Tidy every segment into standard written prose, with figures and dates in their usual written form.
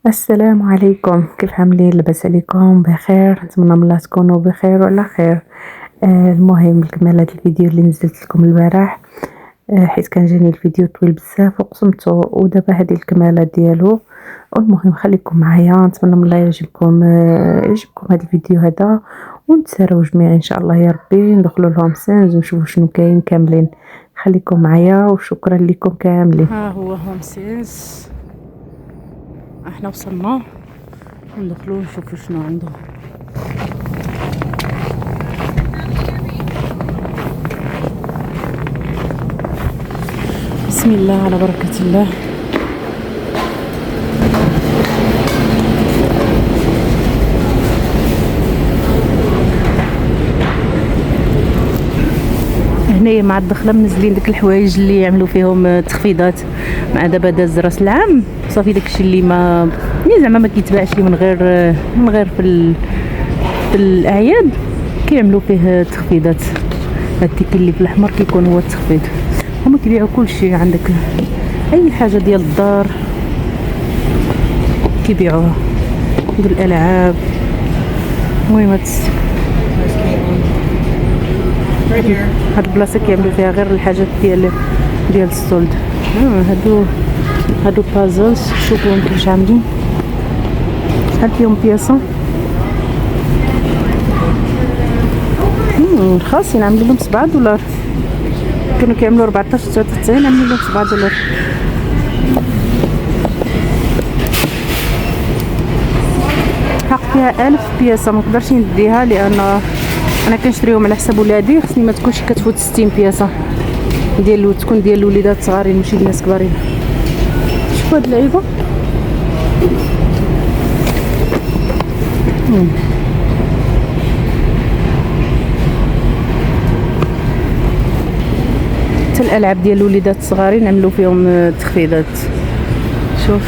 السلام عليكم، كيف عاملين؟ لاباس عليكم بخير؟ نتمنى من الله تكونوا بخير وعلى خير. المهم نكمل هذا الفيديو اللي نزلت لكم البارح. حيت كان جاني الفيديو طويل بزاف وقسمته، ودابا هذه الكماله ديالو. والمهم خليكم معايا، نتمنى من الله يعجبكم هذا الفيديو هذا، ونتسراو جميعا ان شاء الله يا ربي، ندخلوا لهم سينز ونشوفوا شنو كاين كاملين. خليكم معايا وشكرا لكم كاملين. ها هو هوم سينز، احنا وصلنا، ندخلوا نشوفوا شنو عنده. بسم الله على بركة الله. هنايا مع الدخله منزلين ديك الحوايج اللي يعملوا فيهم تخفيضات. مع دابا داز راس العام صافي داكشي اللي ما يعني زعما ما كيتباعش من غير في الاعياد كيعملوا فيه تخفيضات. هاديك اللي في الاحمر كيكون هو التخفيض. هما كيبيعوا كلشي، عندك اي حاجه ديال الدار كيبيعوها، ديال الالعاب. المهم هاد البلاصه كيعملوا فيها غير الحاجات ديال السولد. هادو بازلز، شوفوهم كيفاش عاملين، شحال فيهم بياسه. رخاصين، عاملين لهم $7. كانوا كيعملوا 14.99، عاملين لهم $7. حق فيها 1000 بياسه، ما نقدرش نديها لان انا كنشريهم على حساب ولادي، خصني ما تكونش كتفوت 60 بياسه تكون ديال الوليدات صغارين ماشي ديال الناس كبارين. شوفوا هاد اللعيبه، حتى الالعاب ديال الوليدات الصغارين عملوا فيهم تخفيضات. شوف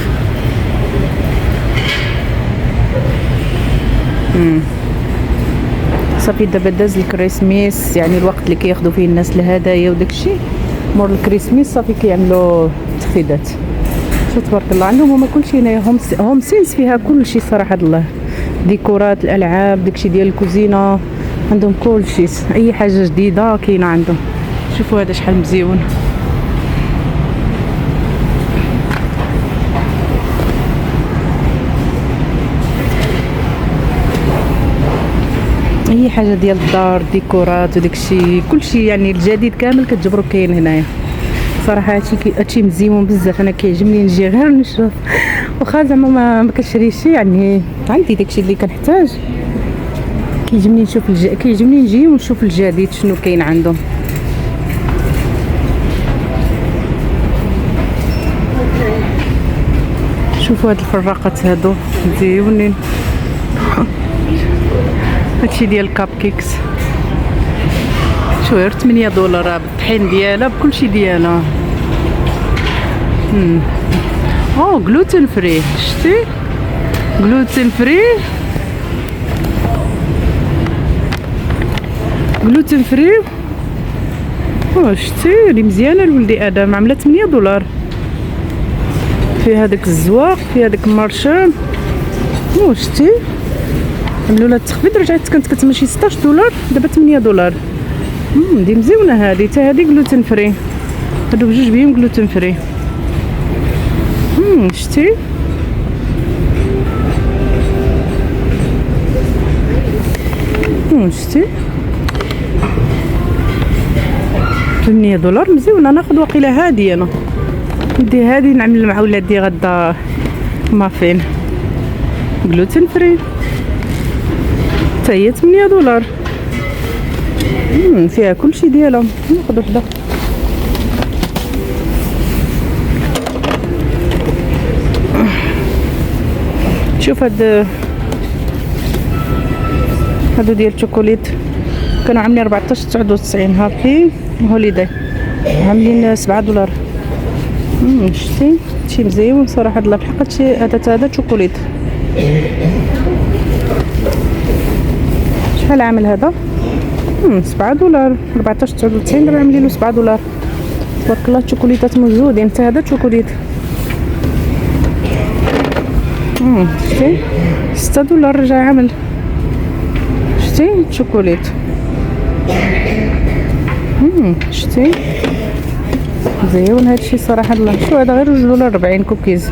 صافي دابا داز الكريسميس، يعني الوقت اللي كياخذوا فيه الناس الهدايا وداكشي. مور الكريسميس صافي كيعملوا تخفيضات. شوف تبارك الله، عندهم هما كلشي هنايا. هوم سينس فيها كلشي صراحه الله، ديكورات، الالعاب، داكشي ديال الكوزينه، عندهم كلشي. اي حاجه جديده كاينه عندهم. شوفوا هذا شحال مزيون. اي حاجه ديال الدار، ديكورات وداكشي كلشي، يعني الجديد كامل كتجبرو كاين هنايا. صراحه هادشي مزيون بزاف، انا كيعجبني نجي غير نشوف، واخا زعما ما كنشريش، يعني عندي داكشي اللي كنحتاج. كيعجبني نشوف كيعجبني نجي ونشوف الجديد شنو كاين عندهم. شوفوا هاد الفراقات هادو مزيونين. هادشي ديال الكاب كيكس، شو غير $8 بالطحين ديالها بكلشي ديالها. غلوتين فري، شتي غلوتين فري، غلوتين فري. شتي اللي مزيانه لولدي ادم، عامله $8. فيها داك الزواق، فيها داك المارشان. شتي عملوا لها التخفيض، رجعت كانت كتمشي $16، دابا $8. دي مزيونه هذه، حتى هذه غلوتين فري. هادو بجوج بهم غلوتين فري. شتي شتي $8 مزيونه. ناخذ واقيلا هادي، انا ندي هادي نعمل مع ولادي غدا مافين غلوتين فري، حتى هي $8. فيها كلشي ديالها. ناخذ وحده. شوف هادو ديال الشوكوليت، كانوا عاملين 14.99. هابي هوليداي عاملين $7. شتي شي مزيون صراحه الله بحق. هادشي هذا شوكوليت. شحال عامل هذا؟ $7، 14.99. دابا عاملينو $7. تبارك الله. الشوكوليتات موجودين، حتى هذا شوكوليت. شتي 6 دولار رجع عامل. شتي الشوكولات. شتي زيون هادشي صراحه. الله شو هذا غير 2 دولار 40 كوكيز.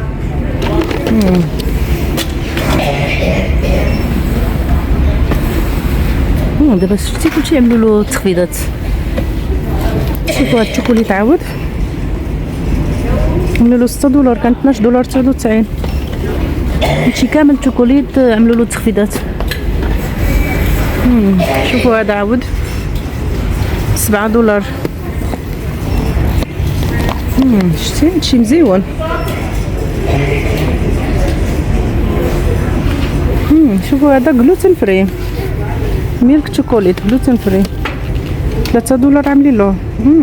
دابا شفتي كلشي عملوا له تخفيضات. شوفوا هاد الشوكولات عاود عملوا له 6 دولار، كان 12 دولار 99. هادشي كامل الشوكولات عملوا له تخفيضات. شوفوا هذا عاود 7 دولار. شتي هادشي مزيون. شوفوا هذا جلوتين فري ميلك شوكولات جلوتين فري 3 دولار عاملين له.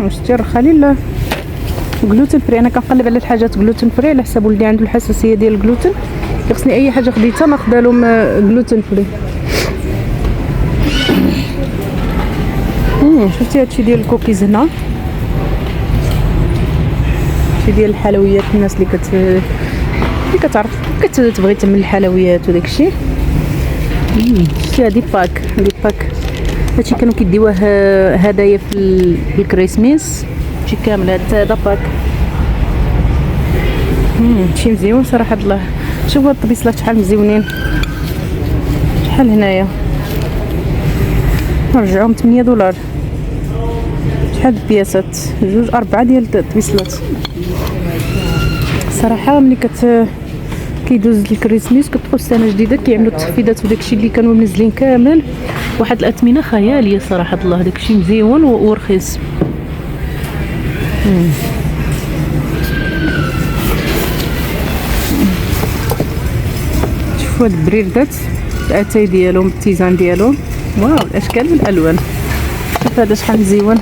شتي رخا لي جلوتين فري. انا كنقلب على الحاجات جلوتين فري على حساب ولدي عنده الحساسيه ديال الجلوتين، خصني اي حاجه خديتها ناخذها لهم جلوتين فري. شفتي هادشي ديال الكوكيز هنا، هادشي ديال الحلويات الناس اللي كتعرف كتبغي تعمل الحلويات وداكشي. شتي هادي باك هادشي كانوا كيديوه هدايا في الكريسماس. هادشي كامل هذا باك. هادشي مزيون صراحه. الله شوفوا هاد الطبيصلات شحال مزيونين، شحال هنايا رجعوهم 8 دولار. شحال البياسات؟ 2 4 ديال الطبيصلات. صراحه ملي كيدوز الكريسماس كتدخل السنه الجديده كيعملوا التخفيضات وداكشي اللي كانوا منزلين كامل واحد الاثمنه خياليه صراحه. الله داكشي مزيون ورخيص. شوفوا هاد البريردات الاتاي ديالهم التيزان ديالهم، واو الاشكال والالوان. شوف هذا شحال مزيون،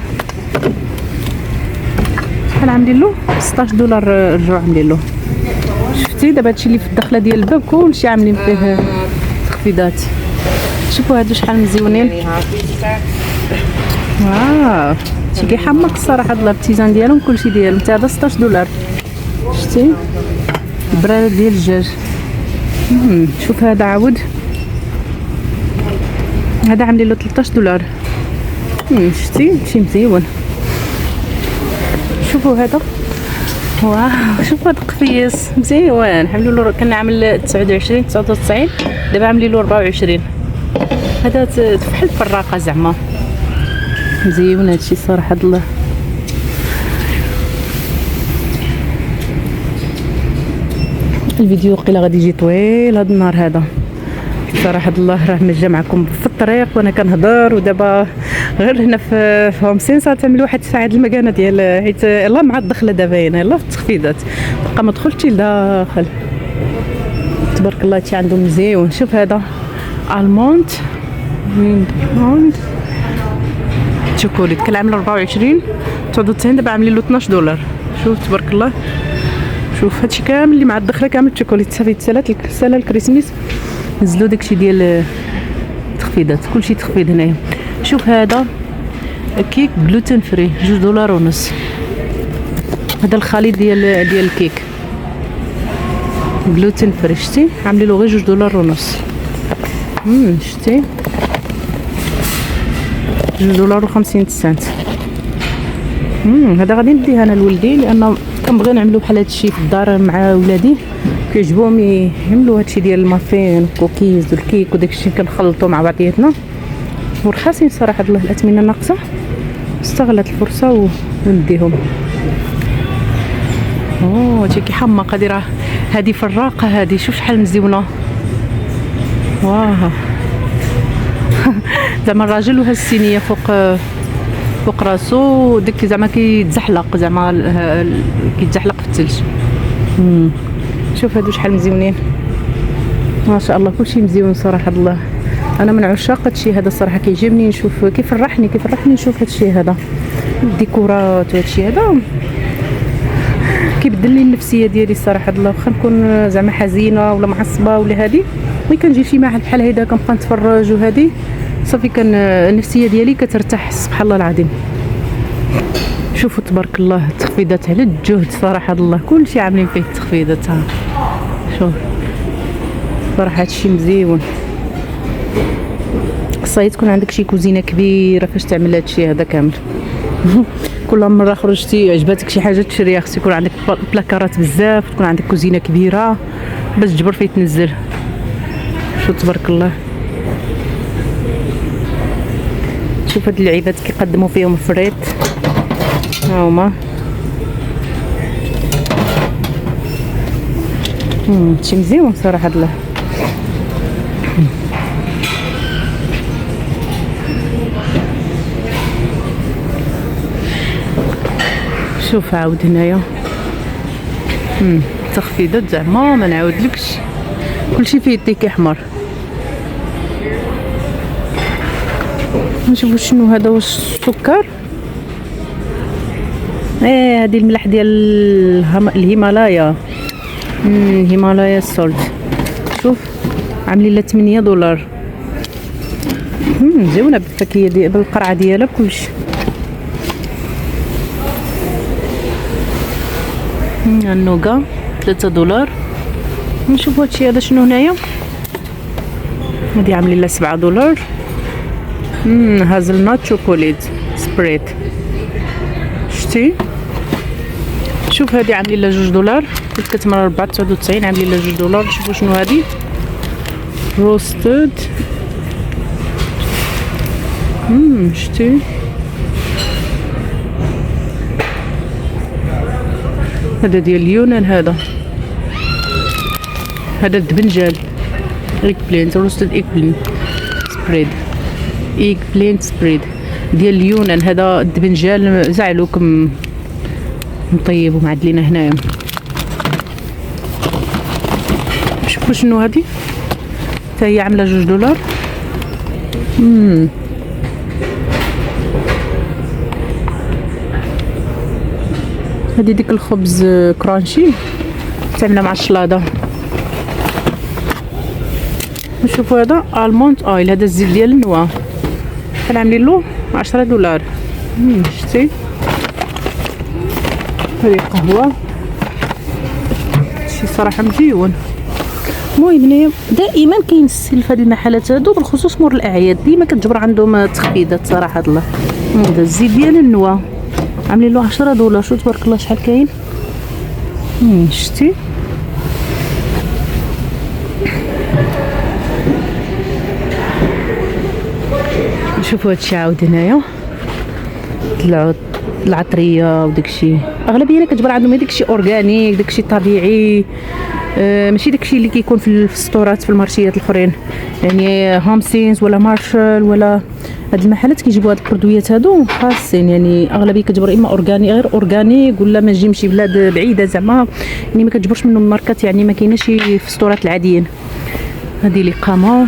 شحال عاملين له 16 دولار رجعوا عاملين له. شفتي دابا هادشي اللي في الدخله ديال الباب كلشي عاملين فيه تخفيضات. شوفوا هادو شحال مزيونين. واو شي كيحمق الصراحه. الله التيزان ديالهم كلشي ديالهم حتى هذا 16 دولار. شتي البراد ديال الدجاج. شوف هذا عاود هذا عاملين له 13 دولار. شتي شي مزيون. شوفوا هذا، واو شوفوا هذا القفيص مزيون. عملوا له كان عامل 29 99 دابا عاملين له 24. هذا بحال الفراقه زعما مزيون هادشي صراحه. الله الفيديو قيله غادي يجي طويل هذا النهار هذا صراحه. الله راه مجا معكم في الطريق وانا كنهضر، ودابا غير هنا في هومسين تعمل واحد الساعه المكانه ديال حيت يلاه مع الدخله دابا هنا يلاه في التخفيضات بقى ما دخلتش لداخل. تبارك الله هادشي عندهم مزيون. شوف هذا الموند شوكولات كان عامل 24 99 دابا عاملين له 12 دولار. شوف تبارك الله. شوف هادشي كامل اللي مع الدخله كامل شوكولات صافي تسالى الكريسماس نزلوا داكشي ديال التخفيضات كلشي تخفيض هنايا. شوف هذا كيك جلوتين فري 2 دولار ونص. هذا الخليط ديال الكيك جلوتين فري. شتي عاملين له غير 2 دولار ونص. شتي 2 دولار و50 سنت. هذا غادي نديه انا لولدي لان كنبغي نعملو بحال هادشي في الدار مع ولادي، كيعجبهم يعملوا هادشي ديال المافين والكوكيز والكيك وداكشي كنخلطو مع بعضياتنا ورخاصين صراحه. الله الاثمنه ناقصه استغلت الفرصه ونديهم. هادشي كيحمق. هادي راه هادي فراقه هادي. شوف شحال مزيونه. واه زعما الراجل وهز الصينيه فوق راسو داك زعما كيتزحلق زعما كيتزحلق في الثلج. شوف هادو شحال مزيونين ما شاء الله. كلشي مزيون صراحه. الله انا من عشاق هادشي هذا الصراحه. كيعجبني نشوف كيفرحني نشوف هادشي هذا الديكورات وهادشي هذا كيبدل لي النفسيه ديالي صراحه. الله واخا نكون زعما حزينه ولا معصبه ولا هادي ملي كنجي شي معهد بحال هيدا كنبقى نتفرج وهادي صافي كان النفسيه ديالي كترتاح سبحان الله العظيم. شوفوا تبارك الله التخفيضات على الجهد صراحه. الله كلشي عاملين فيه التخفيضات. ها شوف صراحه هادشي مزيون. خصها تكون عندك شي كوزينه كبيره فاش تعمل هادشي هذا كامل. كل مره خرجتي عجباتك شي حاجه تشريها، خص يكون عندك بلاكارات بزاف، تكون عندك كوزينه كبيره باش تجبر فيه تنزل. شو تبارك الله. شوف هاد اللعيبات كيقدموا فيهم فريت، ها هما. شي مزيون صراحه هاد. شوف عاود هنايا تخفيضات زعما ما نعاودلكش، كلشي فيه التيك احمر. نشوفوا شنو هذا، واش السكر؟ هذه الملح ديال الهيمالايا، الهيمالايا سولت. شوف عاملين لها $8. مزيونه بالفكيه ديال بالقرعه ديالها بكلشي. النوغا $3. نشوف هادشي هذا شنو هنايا. هادي عاملين لها $7. هازل نوت شوكوليت سبريت. شتي؟ شوف هادي عاملين لها $2، كتمر 4.99 عاملين لها $2. شوفوا شنو هادي، روستد. شتي هذا ديال اليونان، هذا الدبنجال ايك بلينت، روستد ايك بلينت سبريد، ايك بلينت سبريد ديال اليونان. هذا الدبنجال زعلوكم مطيب ومعدلين هنايا. شوفوا شنو هذه، حتى هي عامله $2. هذه ديك الخبز كرانشي تعملها مع الشلاضه. نشوفوا هذا الموند اويل، هذا الزيت ديال النوا، كان عاملين له $10. شتي هذه قهوه، شي صراحه مزيون. المهم هنايا دائما كاين السيل في هذه المحلات هادو، بالخصوص مور الاعياد ديما كتجبر عندهم تخفيضات صراحه الله. هذا الزيت ديال النوا عاملين له $10. شو تبارك الله شحال كاين. شتي شوفوا هادشي عاود هنايا، العطريه وداكشي اغلبيه كتجبر عندهم داكشي اورغانيك، داكشي طبيعي، ماشي داكشي اللي كيكون في السطورات في المارشيات الاخرين، يعني هامسينز ولا مارشال ولا هاد المحلات كيجيبوا هاد البرودويات هادو خاصين، يعني اغلبيه كتجبر اما اورغاني غير اورغانيك ولا ما تجي من شي بلاد بعيده زعما، يعني ما كتجبرش منهم ماركات، يعني ما كايناش في السطورات العاديين. هادي لي قامه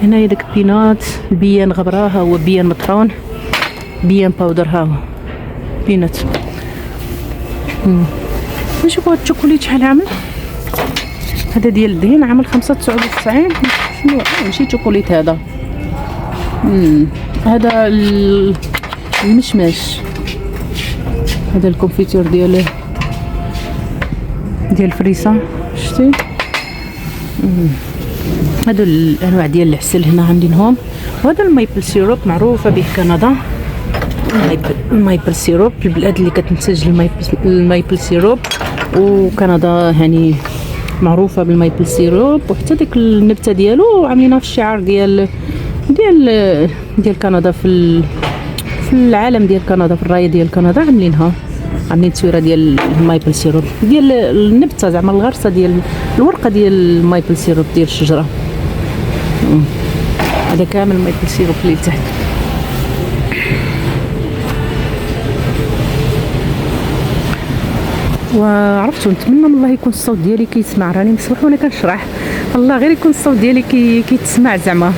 هنايا، داك بينات البيان غبره، ها هو بيان مطحون، بيان باودر، ها هو بينات. نشوفوا هاد الشوكوليت شحال عامل. هذا ديال الدهن عامل 5.99. شنو ماشي شوكوليت هذا، هذا المشماش، هذا الكونفيتور ديال الفريسه. شتي هادو الانواع ديال العسل هنا عندهم. وهذا المايبل سيروب معروفه به كندا، المايبل سيروب البلاد اللي كتنتج المايبل سيروب، وكندا يعني معروفه بالمايبل سيروب، وحتى ديك النبته ديالو عاملينها في الشعار ديال كندا، في العالم ديال كندا، في الرايه ديال كندا عاملين تصويره ديال المايبل سيروب، ديال النبته زعما الغرسه ديال الورقه ديال المايبل سيروب ديال الشجره. هذا كامل المايبل سيروب اللي تحت. وعرفتوا نتمنى من الله يكون الصوت ديالي كيتسمع، راني مسموح وانا كنشرح، الله غير يكون الصوت ديالي كيتسمع زعما.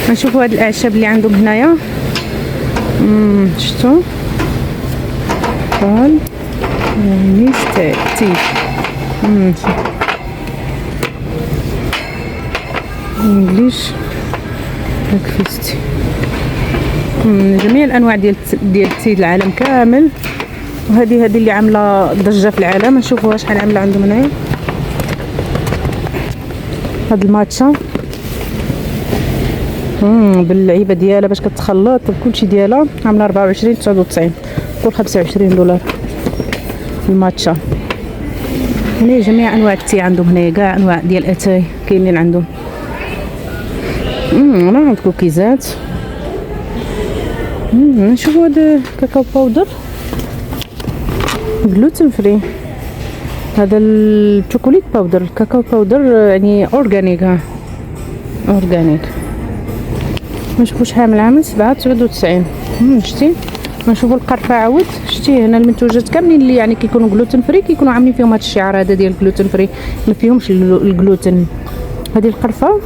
نشوفوا هاد الاعشاب اللي عندهم هنايا. شفتوا قال يعني تي انجليش بريكفاست، جميع الانواع ديال التي العالم كامل. وهذه اللي عامله ضجه في العالم. نشوفوها شحال عامله عندهم هنايا. هاد الماتشا باللعيبه ديالها باش كتخلط كلشي ديالها عامله 24.99 قول $25 الماتشا. هنا جميع انواع التي عندهم، هنايا كاع انواع ديال الاتاي كاينين عندهم. انا عند كوكيزات. نشوفوا هذا كاكاو باودر جلوتين فري، هذا الشوكولات باودر، الكاكاو باودر يعني اورغانيك، اورغانيك. نشوفوا شحال عامل 7.99. شتي نشوفوا القرفه عاود. شتي هنا المنتوجات كاملين اللي يعني كيكونوا جلوتين فري كيكونوا عاملين فيهم هذا الشعار هذا ديال جلوتين فري، ما فيهمش الجلوتين. هذه القرفه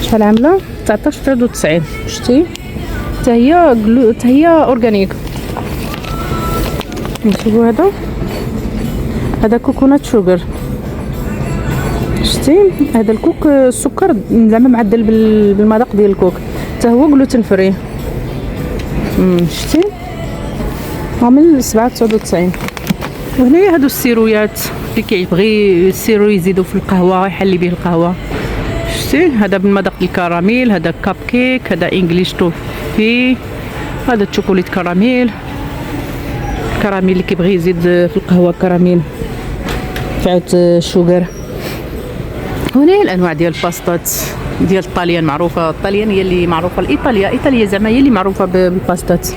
شحال عامله 19.99. شتي حتى هي اورغانيك. نشوفوا هذا كوكونات شوغر. شتي هذا الكوك السكر زعما معدل بالمذاق ديال الكوك، حتى هو جلوتين فري. شتي عامل 7.99. وهنايا هادو السيرويات اللي كيبغي السيرو يزيدو في القهوه يحلي به القهوه. شتي هذا بالمذاق الكراميل، هذا كاب كيك، هذا انجليش توفي، هذا الشوكولات كراميل اللي كيبغي يزيد في القهوه كراميل فعود شوغر. هنا الانواع ديال الباستات ديال الطاليان معروفه، الطاليان هي اللي معروفه، ايطاليا زعما هي اللي معروفه بالباستات.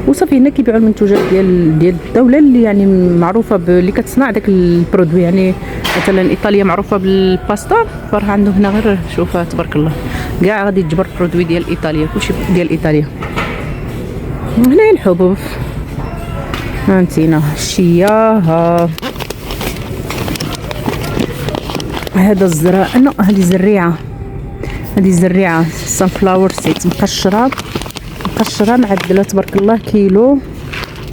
وصافي هنا كيبيعوا المنتوجات ديال الدوله اللي يعني معروفه اللي كتصنع داك البرودوي. يعني مثلا ايطاليا معروفه بالباستا، فراه عندهم هنا غير شوفها تبارك الله كاع غادي تجبر برودوي ديال ايطاليا، كلشي ديال ايطاليا. هنا الحبوب هانتينا الشيا، هذا الزرع هذه زريعه سان فلاور سيت مقشره معدله تبارك الله. كيلو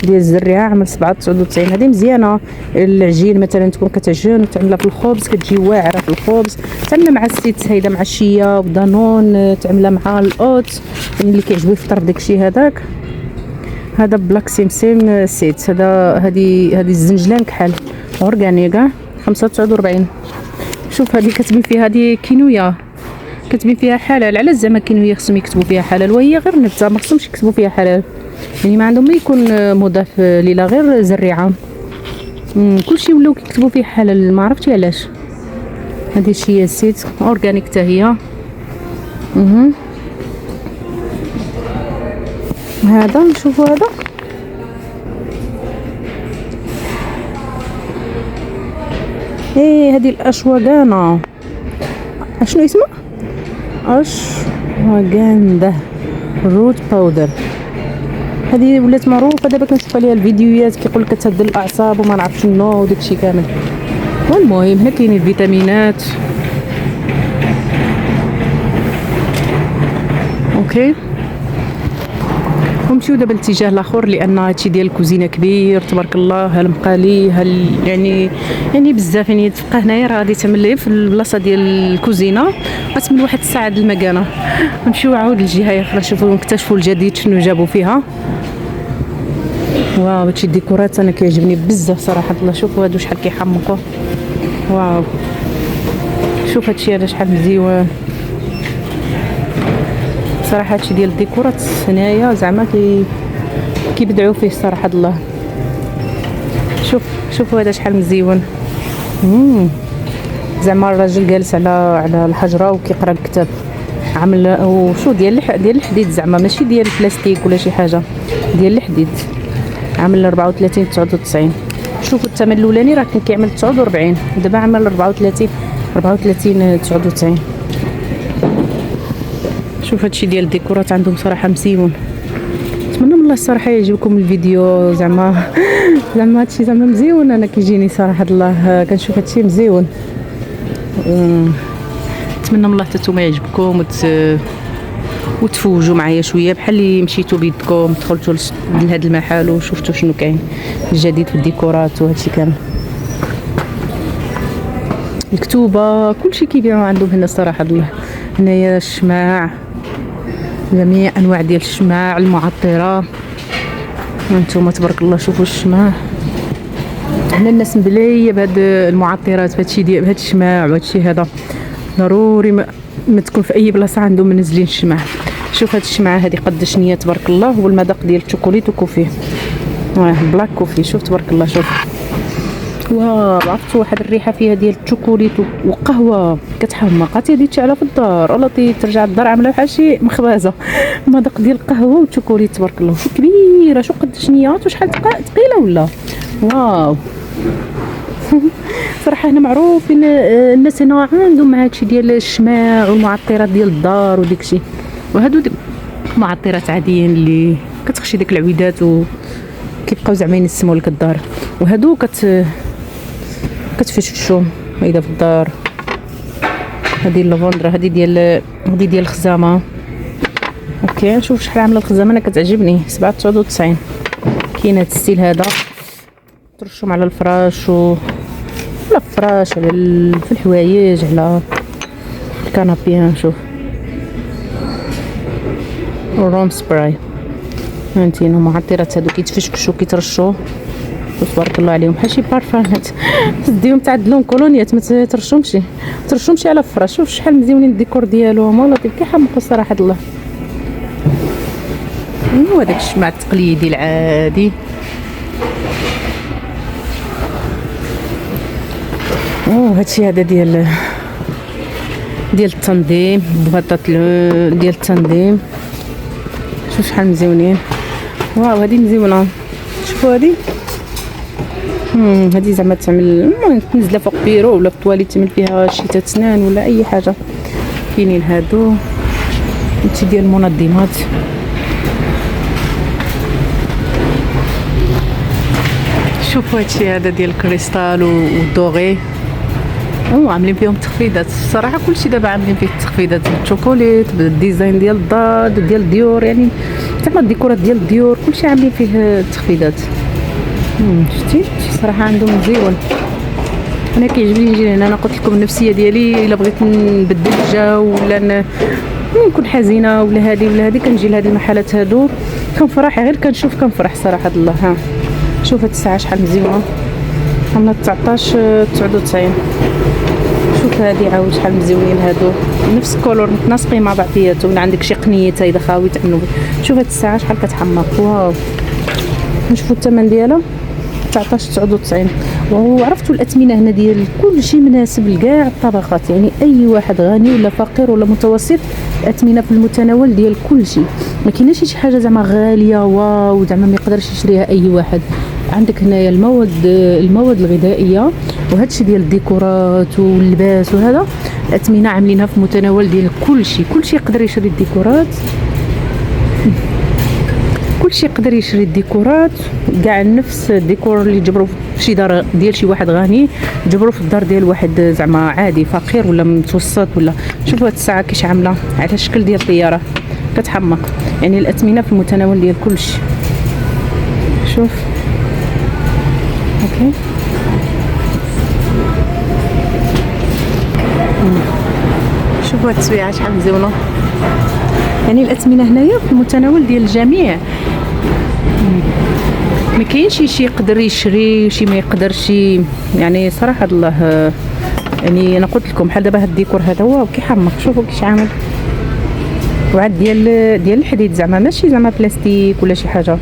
ديال الزريعه عامل 7.99. هذه مزيانه العجين مثلا تكون كتعجن وتعملها في الخبز كتجي واعره في الخبز، تعملها مع السيت هيدا مع الشيا ودانون، تعملها مع الاوت يعني اللي كيعجبو يفطر بداكشي هذاك. هذا بلاك سيمسيم سيت، هذه الزنجلان كحل اورغانيك 5.49. شوف هذه كاتبين فيها هذه كينويا، كاتبين فيها حلال. علاش زعما كينويا خصهم يكتبوا فيها حلال وهي غير نبته؟ ما خصهمش يكتبوا فيها حلال، يعني ما عندهم ما يكون مضاف ليلا غير زريعه. كلشي ولاو كيكتبوا فيه حلال، ما عرفتش علاش. هذه شي سيت اورغانيك حتى هي. هذا نشوفوا هذا هذه الاشواغانا، شنو اسمها؟ اشواغاندا روت باودر. هذه ولات معروفه دابا كنشوف عليها الفيديوهات كيقول لك كتهد الاعصاب وما نعرف شنو وداكشي كامل. والمهم هنا كاينين الفيتامينات. اوكي ونمشيو دابا الاتجاه الاخر لان هادشي ديال الكوزينه كبير تبارك الله. هالمقالي يعني بزاف، يعني تبقى هنايا راه غادي تعمل ليه في البلاصه ديال الكوزينه غتمل واحد الساعه د المكانه. نمشيو عاود للجهه اخرى نشوفوا نكتشفوا الجديد شنو جابوا فيها. واو هادشي الديكورات انا كيعجبني بزاف صراحه الله. شوفوا هادو شحال كيحمقوا، واو شوف هادشي هذا شحال مزيون صراحه. هادشي ديال الديكورات هنايا زعما كيبدعوا فيه صراحه الله. شوفوا هذا شحال مزيون. زعما الراجل جالس على الحجره وكيقرا الكتاب، عامل وشو ديال الحديد زعما ماشي ديال البلاستيك ولا شي حاجه، ديال الحديد. عامل 34.99. شوفوا الثمن الاولاني راه كان كيعمل 49، دابا عامل 34.99. شوف هادشي ديال الديكورات عندهم صراحه مسيون. نتمنى من الله الصراحه يعجبكم الفيديو. زعما هادشي زعما مزيون، انا كيجيني صراحه الله كنشوف هادشي مزيون. نتمنى من الله حتى نتوما يعجبكم وتفوجوا معايا شويه بحال اللي مشيتوا بيدكم دخلتوا لهذا المحل وشفتوا شنو كاين الجديد في الديكورات وهادشي كامل. الكتوبه كلشي كيبيعوا عندهم هنا صراحه الله. هنايا الشماع، جميع انواع ديال الشماع المعطره. هانتوما تبارك الله شوفوا الشماع. هنا الناس مبليه بهاد المعطرات بهادشي ديال بهاد الشماع وهادشي هذا. ضروري ما تكون في اي بلاصه عندهم منزلين الشمع. شوف هاد الشمعه هذه قد شنيه تبارك الله، هو المذاق ديال الشوكوليت وكوفي، بلاك كوفي. شوف تبارك الله، شوف واو، عرفتوا واحد الريحه فيها ديال الشوكوليت وقهوه كتحمق. عرفتي هذه تشعلها في الدار والله ترجع للدار عامله بحال شي مخبازه، المذاق ديال القهوه والشوكوليت تبارك الله. شو كبيره، شو قد شنيات وشحال ثقيله ولا واو. صراحه هنا معروفين الناس هنا عندهم هادشي ديال الشماع والمعطرات ديال الدار وديكشي، وهادو معطرات عاديين اللي كتخشي ديك العويدات وكيبقاو زعما ينسموا لك الدار، وهادو كتفشفشهم اذا في الدار. هذه اللافندرا، هذه ديال الخزامه. اوكي شوف شحال عامله الخزامه، انا كتعجبني 7.99. كاين هذا الستيل هذا ترشهم على الفراش على الفراش، على في الحوايج، على الكنابي. شوف روم سبراي، فهمتينو معطرات هادو كيتفشفشوا كيترشوا تبارك الله عليهم بحال شي بارفانات. تديهم تعدلهم كولونيات، ما ترشهمش على الفراش. شوف شحال مزيونين الديكور ديالهم والله كيحمقوا صراحه الله. وهذاك الشمع التقليدي العادي. هادشي هذا ديال التنظيم، بواطات ديال التنظيم. شوف شحال مزيونين، واو هذه مزيونه. شوفوا هذه زعما تعمل المهم تنزلها فوق بيرو ولا في الطواليت تعمل فيها شي اسنان ولا اي حاجه. كاينين هادو هادشي ديال المنظمات. شوفوا هادشي هذا ديال الكريستال والدوغي، عاملين فيهم تخفيضات. الصراحه كلشي دابا عاملين فيه التخفيضات، الشوكوليت بالديزاين ديال الدار ديال الديور، يعني زعما الديكورات ديال الديور كلشي عاملين فيه التخفيضات. شتي صراحه عندهم مزيون. انا كيعجبني نجي هنا. انا قلت لكم النفسيه ديالي الا بغيت نبدل الجو ولا نكون حزينه ولا هذه ولا هذه كنجي لهاد المحلات هادو كنفرح، غير كنشوف كنفرح صراحه الله. ها شوف هاد الساعه شحال مزيونه، عامله 19.99. شوف هادي عاود شحال مزيونين هادو، نفس الكولور متناسقين مع بعضياتهم. ولا عندك شي قنيته اذا خاوي تعملوا. شوف هاد الساعه شحال كتحمق، واو. نشوفوا الثمن ديالها 19.99. وعرفتوا الاثمنه هنا ديال كلشي مناسب لكاع الطبقات، يعني اي واحد غني ولا فقير ولا متوسط، الاثمنه في المتناول ديال كلشي. ما كايناش شي حاجه زعما غاليه واو زعما ما يقدرش يشريها اي واحد. عندك هنايا المواد الغذائيه وهادشي ديال الديكورات واللباس، وهذا الاثمنه عاملينها في متناول ديال كلشي يقدر يشري الديكورات. كلشي يقدر يشري الديكورات، كاع نفس الديكور اللي جبروا في شي دار ديال شي واحد غني جبروا في الدار ديال واحد زعما عادي فقير ولا متوسط ولا. شوفوا هاد الساعه كيش عامله على الشكل ديال الطياره كتحمق، يعني الاثمنه في المتناول ديال كلشي. شوف اوكي شوفوا هاد التسويعه شحال مزيونه، يعني الاثمنه هنايا في المتناول ديال الجميع. ما كاينش شي يقدر يشري شي ما يقدرش، يعني صراحه الله. يعني انا قلت لكم بحال دابا هاد الديكور هذا هو كيحمق. شوفوا كيش عامل، وعاد ديال الحديد زعما ماشي زعما بلاستيك ولا شي حاجه.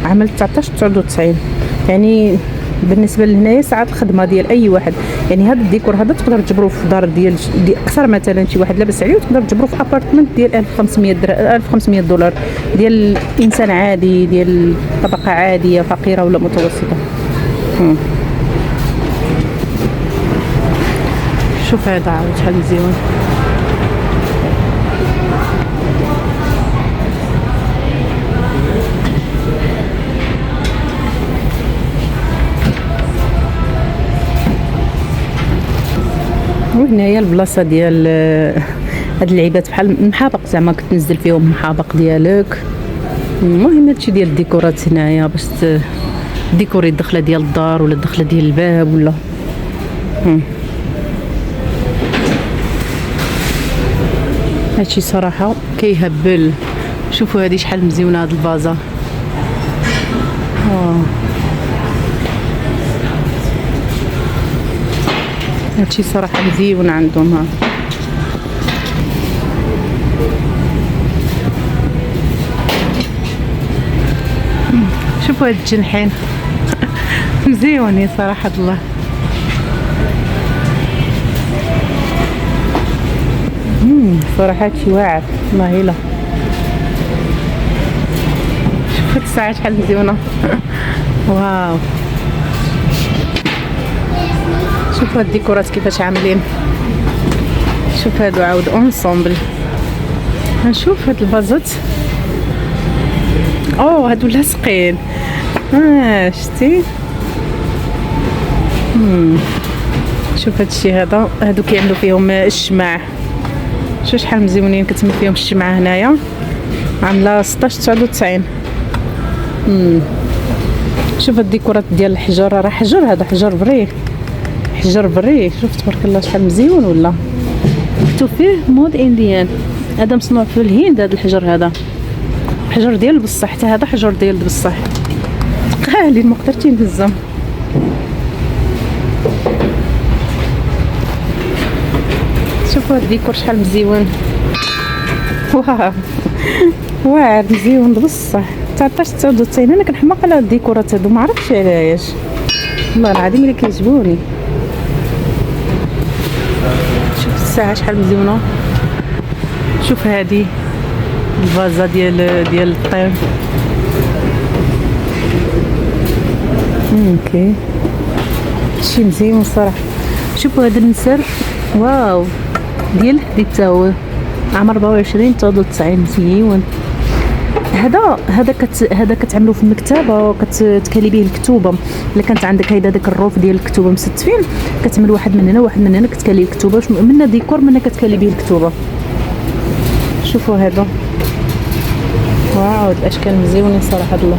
عامل 19.99. يعني بالنسبه لهنايا ساعات الخدمه ديال اي واحد، يعني هذا الديكور هذا تقدر تجبروه في دار ديال اكثر، مثلا شي واحد لاباس عليه وتقدر تجبروه في ابارتمنت ديال 1500 دولار ديال انسان عادي ديال طبقه عاديه فقيره ولا متوسطه. شوف هذا عاود شحال مزيون. وهنايا البلاصه ديال هاد اللعيبات بحال المحابق زعما كتنزل فيهم المحابق ديالك. المهم هادشي ديال الديكورات هنايا باش ديكوري الدخله ديال الدار ولا الدخله ديال الباب ولا. هادشي صراحه كيهبل. شوفوا هادي شحال مزيونه هاد الفازه. هادشي صراحه مزيون عندهم. ها شوفوا هاد الجنحين مزيونين صراحة الله. صراحة هادشي واعر ماهيلة. شوف هاد الساعة شحال مزيونة. واو شوفوا هاد الديكورات كيفاش عاملين. شوف هادو عاود اونصومبل. نشوف هاد الفازات. هادو لاصقين. شتي. شوف هادشي هذا. هادو كيعملوا فيهم الشمع. شوف شحال مزيونين كتم فيهم الشمعة هنايا. عامله 16.99. شوف الديكورات ديال الحجر. راه حجر هذا حجر بري. حجر بري. شوف تبارك الله شحال مزيون. ولا مكتوب فيه مود انديان. هذا مصنوع في الهند. هذا الحجر هذا حجر ديال بصح. حتى هذا حجر ديال بصح. قالين ما قدرتش نهزهم. شوفوا هاد الديكور شحال مزيون. واو واعر مزيون بصح. 19.99. انا كنحماق على الديكورات هادو ما عرفتش علاش والله العظيم اللي كيعجبوني. شوف الساعه شحال مزيونه. شوف هادي الفازه ديال الطير. اوكي شي مزيون صراحه. شوفوا هذا النسر. واو ديال الحديد تا هو عام 24.99. مزيون. هذا كتعملوا في المكتبه وكتكالي به الكتوبه. الا كانت عندك هيدا داك الروف ديال الكتوبه مستفين كتعمل واحد من هنا واحد من هنا كتكالي الكتوبه. منا ديكور منا كتكالي به الكتوبه. شوفوا هذا. واو الاشكال مزيونين صراحه الله.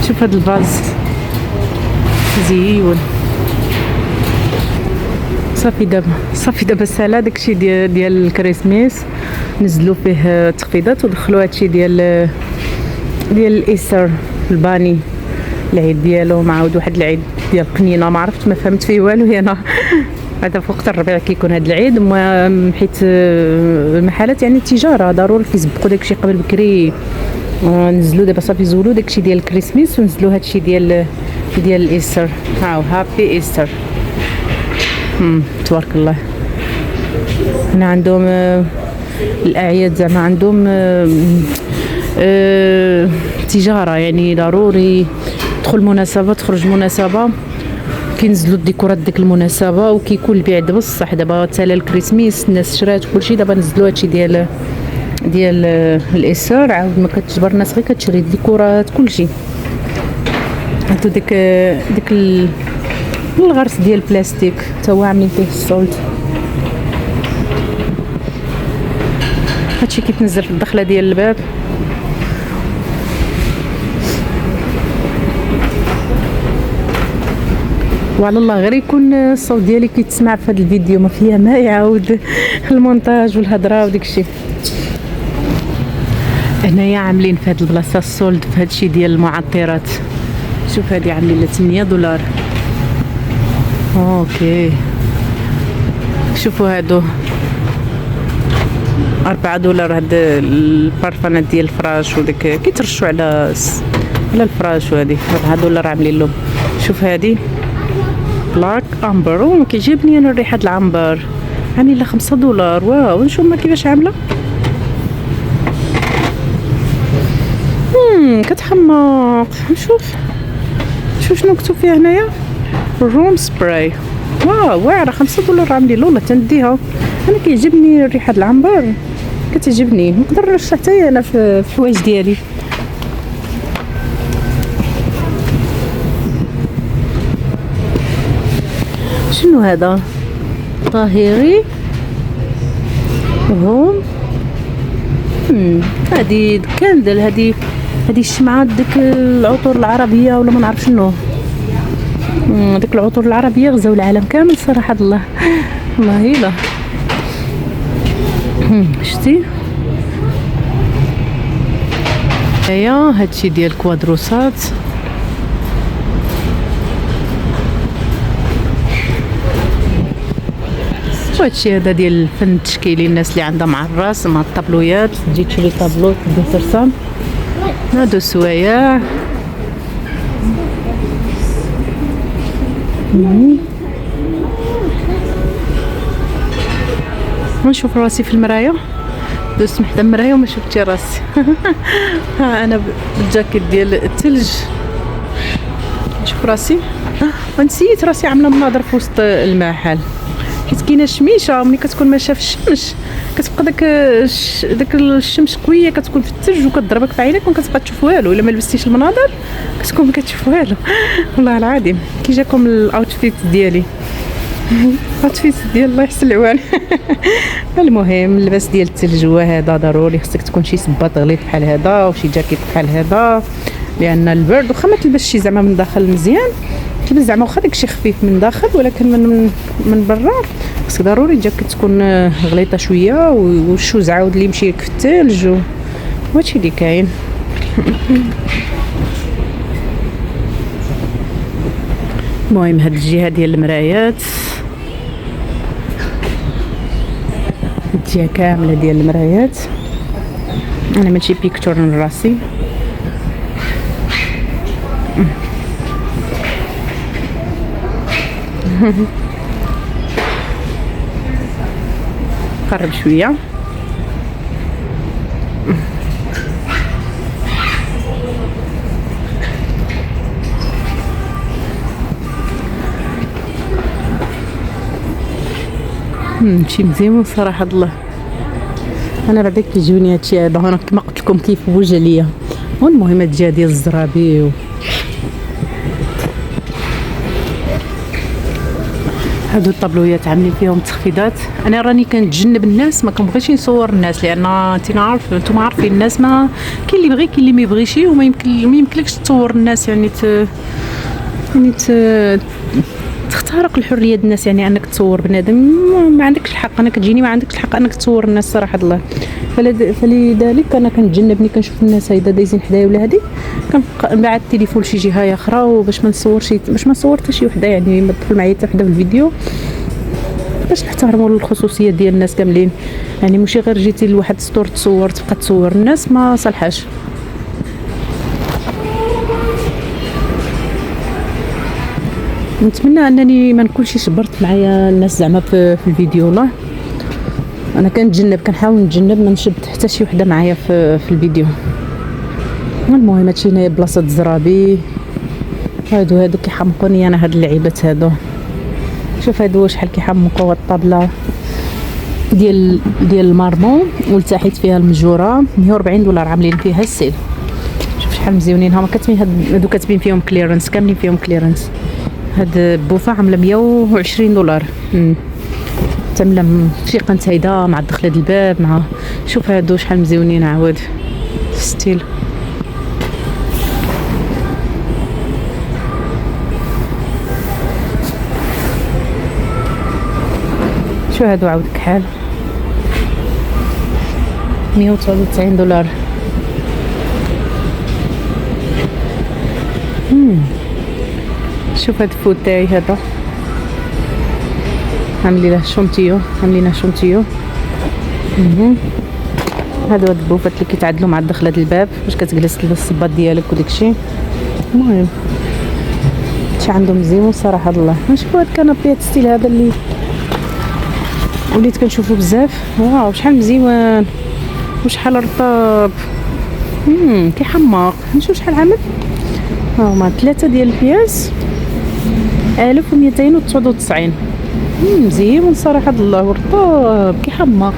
شوف هذا الفاز مزيون. صافي دابا سالا داكشي ديال الكريسماس نزلوا فيه تخفيضات ودخلوا هادشي ديال الايستر الباني العيد ديالو. معاود واحد العيد ديال القنينه ما عرفت ما فهمت فيه والو هنا. هذا في وقت الربيع كيكون هذا العيد. حيت المحلات يعني التجاره ضروري كيسبقوا داكشي قبل بكري. نزلوا دابا صافي زولوا داكشي ديال الكريسماس ونزلوا هادشي ديال الايستر. هاو هابي ايستر. تبارك الله. هنا عندهم الاعياد زعما عندهم تجاره يعني ضروري تدخل مناسبه تخرج مناسبه كينزلوا الديكورات ديك المناسبه وكيكون البيع بصح. دابا تالا الكريسماس الناس شرات كلشي. دابا نزلوا هادشي ديال الايسر. عاود ما كتجبر الناس غير كتشري الديكورات كلشي. هادو ديك الغرس ديال البلاستيك تا هو عاملين فيه الصولد. هادشي كيتنزل في الدخله ديال الباب. وعلى الله غير يكون الصوت ديالي كيتسمع في هذا الفيديو ما فيها ما يعاود المونتاج والهضره وداكشي. هنايا عاملين في هاد البلاصه السولد في هادشي ديال المعطرات. شوف هادي عاملين لها $8. اوكي شوفوا هادو $4. هاد البارفانات ديال الفراش وديك كيترشوا على الفراش. وهادي $4 عاملين لهم. شوف هادي بلاك امبر. كيجيبني انا ريحه العنبر. عاملين لها $5. واو نشوف ما كيفاش عامله. كتحماق. نشوف شنو مكتوب فيها هنايا. روم سبراي. واو واعره $5 عاملين. لولا تنديها انا كيعجبني ريحه العنبر كتعجبني. نقدر نرشح حتى انا في الحوايج ديالي. شنو هذا؟ طاهري هوم. هذه كاندل. هذه الشمعات ديك العطور العربيه ولا ما نعرف شنو. ديك العطور العربيه غزاو العالم كامل صراحه الله. هيلا شتي هيا هادشي ديال الكوادروسات. وهادشي هذا ديال الفن التشكيلي، الناس اللي عندها مع الراس مع الطابلويات، تجي تشري طابلو تبدا ترسم. هادو سوايع نشوف راسي في المرايه، دوزت من حدا المرايه وما شفتش راسي. ها انا بالجاكيت ديال الثلج نشوف راسي ونسيت راسي عامله مناظر في وسط المحل، حيت كاينه الشميشه ملي كتكون ماشيه في الشمس كتبقى داك الشمس قويه كتكون في الثلج وكتضربك في عينيك وما كتبقى تشوف والو. الا ما لبستيش المناظر كتكون ما كتشوف والو. والله العظيم كي جاكم الاوتفيت ديالي؟ اوتفيت ديال الله يحسن العوان. المهم اللباس ديال الثلج هو هذا ضروري، خصك تكون شي صباط غليظ بحال هذا وشي جاكيت بحال هذا، لان البرد واخا ما تلبس شي زعما من داخل مزيان تلبس زعما واخا داكشي خفيف من داخل، ولكن من برا خصك ضروري الجاكيت تكون غليظه شويه والشوز عاود اللي يمشي لك في الثلج وهادشي اللي كاين. المهم هاد الجهه ديال المرايات، الجهه كامله ديال المرايات، انا ماشي بيكتور من راسي. قرب شويه. شي مزيان صراحه الله. انا بعدا كيجوني هادشي هذا انا كما قلت لكم كيفوج عليا. والمهم هاد الجهه ديال الزرابي هادو الطابلويات عاملين فيهم تخفيضات. انا راني كنتجنب الناس، ما كنبغيش نصور الناس لان انتم عارفين الناس ما كاين اللي بغي كاين اللي ما يبغيش، وما يمكنلكش تصور الناس يعني تخترق الحريه ديال الناس، يعني انك تصور بنادم ما عندكش الحق. انا كتجيني ما عندكش الحق انك تصور الناس صراحه الله. فلذلك انا كنتجنب ملي كنشوف الناس هيدا دايزين حدايا ولا هادي كنبعد التليفون شي جهه اخرى وباش ما نصور حتى شي وحده، يعني ما تدخل معايا حتى وحده في الفيديو باش نحترموا الخصوصيه ديال الناس كاملين. يعني ماشي غير جيتي لواحد ستور تصور تبقى تصور الناس، ما صالحاش. نتمنى انني ما نكونش شبرت معايا الناس زعما في الفيديو. لا انا كنحاول نتجنب ما نشبت حتى شي وحده معايا في الفيديو. المهم هادشي هنايا بلاصه الزرابي، هادو كيحمقوني انا هاد اللعيبات هادو. شوف هادو شحال كيحمقوا. هاد الطابله ديال المارمون ولتحت فيها المجوره $140 عاملين فيها السيل. شوف شحال مزيونين هما. هادو كاتبين فيهم كليرنس، كاملين فيهم كليرنس. هاد بوفه عامله $120 تملم شي قنت هيدا مع دخله الباب مع. شوف هادو شحال مزيونين عاود ستيل. شو هادو عاود كحال $199. شوف هاد الفوتاي هذا عاملينه شونتيو. هادو هاد البوفات اللي كيتعدلوا مع دخله الباب باش كتجلس تلبس الصباط ديالك وداكشي. المهم هادشي عندهم مزيون صراحه الله. نشوفوا هاد الكنابيات ستيل هذا اللي وليت كنشوفو بزاف. واو شحال مزيون وشحال رطاب. كيحماق. نشوف شحال عامل. هما 3 ديال البياس 1299. مزيون صراحه الله ورطاب كيحماق.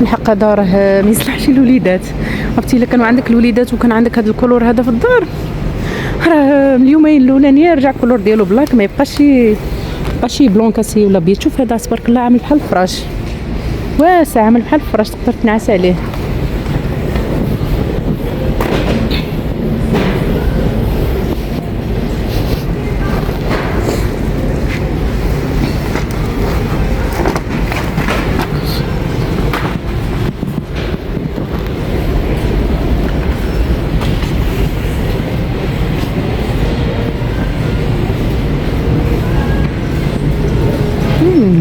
الحق هذا راه ما يصلحش للوليدات. عرفتي الا كانوا عندك الوليدات وكان عندك هذا الكولور هذا في الدار راه من اليومين الاولانيين رجع الكولور ديالو بلاك، ما يبقاش شي بلون كاسي ولا بيض. شوف هذا تبارك الله عامل بحال الفراش واسع، عامل بحال الفراش تقدر تنعس عليه.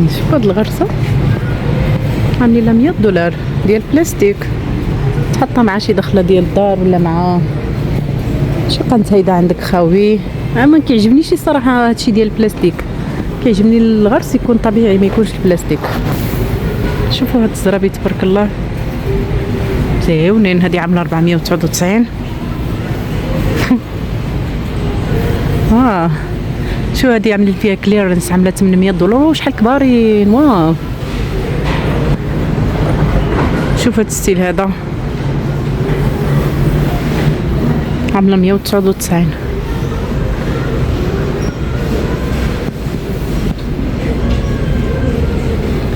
شوف هاد الغرسه عاملين لها $100 ديال بلاستيك، تحطها مع شي دخله ديال الدار ولا مع شي قنت عندك خاوي. ما كيعجبنيش الصراحه هادشي ديال البلاستيك، كيعجبني الغرس يكون طبيعي ما يكونش البلاستيك. شوفوا هاد الزرابي تبارك الله زوينين. هادي عامله 499. شو هادي عاملين فيها كليرنس، عامله $800 وشحال كبارين. واو شوف هاد الستيل هذا عامله 199.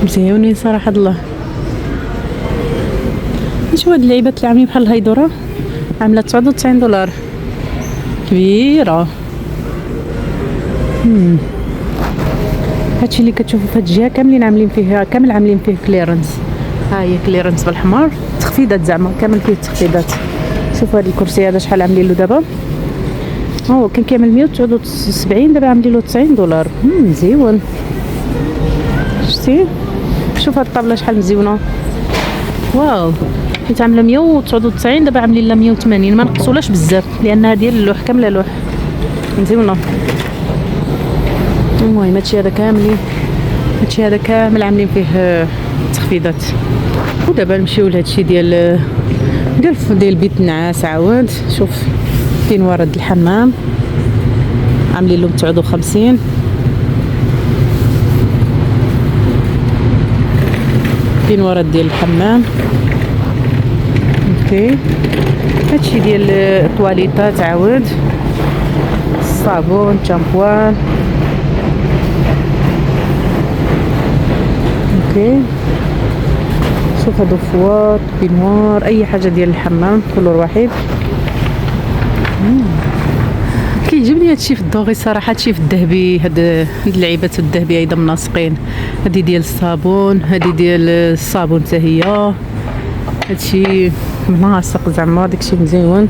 مزيونين صراحه الله. شوف هاد اللعيبات اللي عاملين بحال الهيدوره عامله $99 كبيره. هادشي اللي كتشوفوا في هاد الجهه كاملين عاملين فيه كليرنس. ها هي كليرنس بالحمار، تخفيضات زعما كامل فيه تخفيضات. شوفوا هذا الكرسي هذا شحال عاملين له دابا، هو كان كيعمل 179 دابا عاملين له $90. مزيون. شتي شوف هاد الطابله شحال مزيونه. واو كانت عامله 199 دابا عاملين لها 180. ما نقصولاش بزاف لانها ديال اللوح كامله لوح مزيونه. المهم هادشي هذا كامل عاملين فيه تخفيضات. ودابا نمشيو لهادشي ديال بيت النعاس عاود. شوف فين ورد الحمام عاملين له 59. فين ورد ديال الحمام. اوكي هادشي ديال الطواليطات عاود، الصابون شامبوان. اوكي شوف هادو فواط بينوار اي حاجه ديال الحمام كلور واحد. كيعجبني هادشي في الدوغي صراحه. هادشي في الذهبي، هاد اللعيبات الذهبي ايضا مناسقين. هادي ديال الصابون، هادي ديال الصابون حتى هي. هادشي مناسق زعما داكشي مزيون.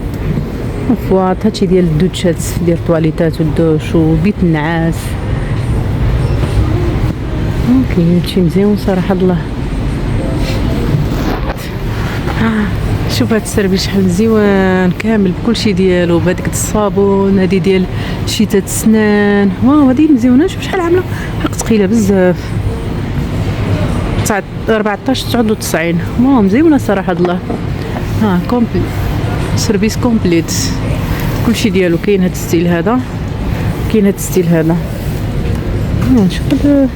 فواط هادشي ديال الدوتشات ديال الطواليطات والدوش وبيت النعاس. اوكي هادشي مزيون صراحه الله. شوف هاد السربي شحال مزيون كامل بكلشي ديالو، بهاديك الصابون. هادي ديال شيتات السنان. واو هادي مزيونه. شوف شحال عامله، حق ثقيله بزاف. 14.99. واو مزيونه صراحه الله. كومبليت سيرفيس كومبليت كلشي ديالو. كاين هاد الستيل هذا، كاين هاد الستيل هذا. شوف هاد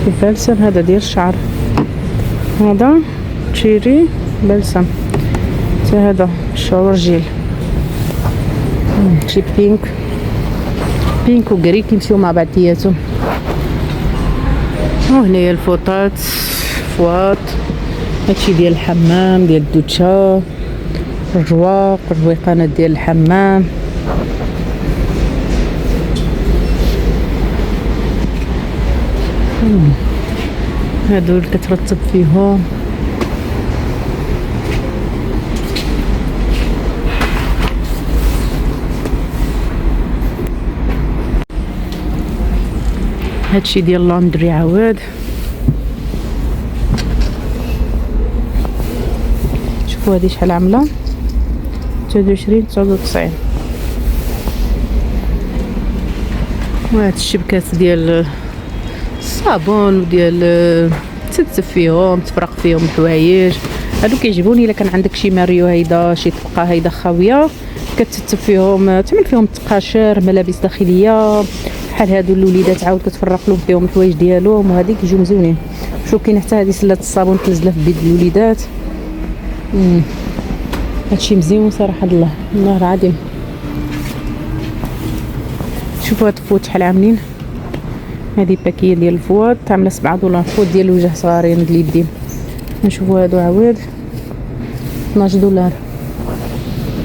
البلسم هذا ديال الشعر، هذا تشيري بلسم. هذا شاور جيل شي بينك وكري كيمشيو مع بعضياتهم. وهنايا الفوطات فواط. هادشي ديال الحمام ديال الدوتشا، الرويقانات ديال الحمام. هادو اللي كترطب فيهم. هادشي ديال اللوندري عواد. شوفوا هادي شحال عامله 23.99. وهاد الشبكات ديال الصابون وديال تتسف فيهم تفرق فيهم الحوايج. هادو كيعجبوني الا كان عندك شي ماريو هيدا شي طبقه هيدا خاويه كتتسف فيهم، تعمل فيهم تقاشر ملابس داخليه بحال هادو. الوليدات عاود كتفرق لهم فيهم الحوايج ديالهم وهادي كيجيو مزيونين. شوف كاين حتى هادي سله الصابون تنزلها في بيد الوليدات. هادشي مزيون صراحه الله العظيم. شوفوا هاد الفوط شحال عاملين. هادي باكيه ديال الفواط عامله $7 فوط ديال الوجه صغارين د اليدين. نشوفوا هادو عواد $12.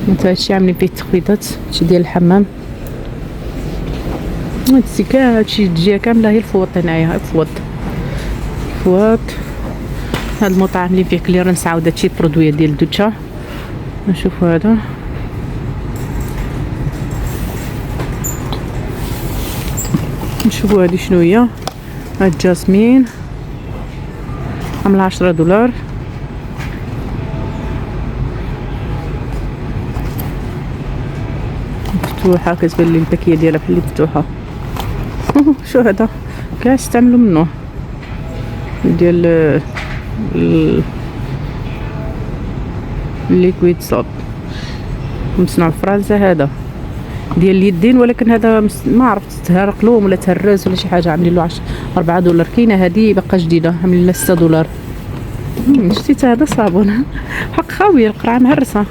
مثلا هادشي عاملين فيه تخفيضات. هادشي ديال الحمام. هادشي الجهه كامله هي الفوط. هنايا فواط. هاد الموطا عاملين فيه كليرنس عاود. هادشي برودوي ديال الدوتشا. نشوفوا هذا نشوفوا هذه شنو هي. هاد جاسمين عامله $10 مفتوحه، كتبان لي الباكيه ديالها بحال اللي مفتوحه. شو هذا كاع استعملوا منه ديال الليكويد صوب مصنوع في فرنسا، هذا ديال اليدين، ولكن هذا ما عرفت تهرق لهم ولا تهرس ولا شي حاجه. عاملين له $4. كاينه هذه باقا جديده عاملين لها $6. شتيت هذا صابون حق خاويه، القرعه مهرسه.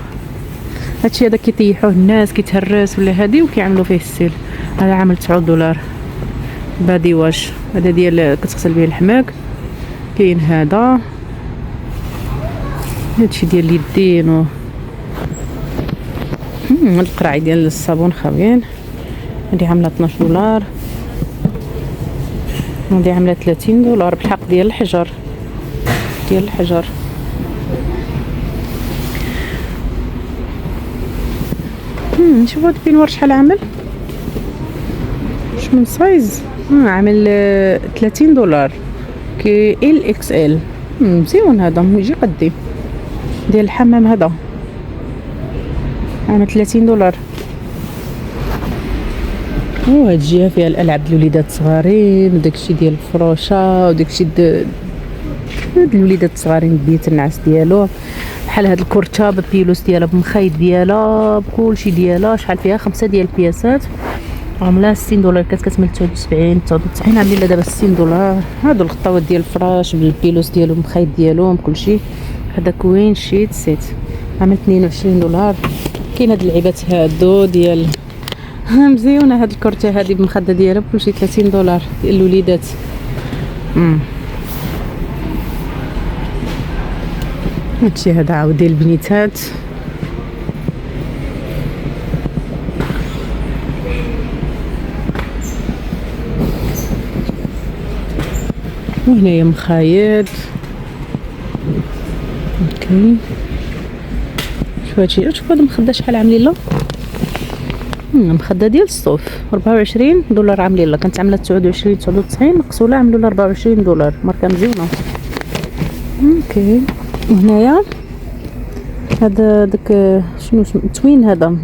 هادشي هذا كيطيحوه الناس كيتهرس ولا هادي وكيعملوا فيه السيل. هذا عامل $9. بادي واش، هذا ديال كتغسل به الحماك. كاين هذا هادشي ديال اليدين و القرع ديال الصابون خاويين. هادي عامله $12. هادي عامله $30 بالحق ديال الحجر نشوف هاد البينوار شحال عامل، واش من سايز. عامل $30 كي XL. مزيون هذا، يجي قدي ديال الحمام. هذا عامل $30. وهاد الجهه فيها الالعاب الوليدات الصغارين وداكشي ديال الفروشه وداكشي هاد الوليدات الصغارين بيت النعاس ديالو، بحال هاد الكرته بالبيلوس ديالها بمخيط ديالها بكلشي ديالها. شحال فيها 5 ديال البياسات، عامله $60. كتكمل 79 عاملين لها دابا $60. هادو الخطوات ديال الفراش بالبيلوس ديالو بمخيط ديالهم كلشي. هذا كوين شيت سيت عامل $22. كاين هاد اللعيبات هادو ديال مزيونه. هاد الكرته هادي بمخده ديالها بكلشي $30 ديال الوليدات. هادشي هذا عاود ديال البنيتات. وهنايا مخايد. اوكي شوف هادشي، شوف هاد المخده شحال عاملين لها. مخده ديال الصوف $24 عاملين لها. كانت عامله 29 نقصوا لها عملوا لها $24. ماركه مزيونه. اوكي وهنايا هذا داك شنو توين هذا.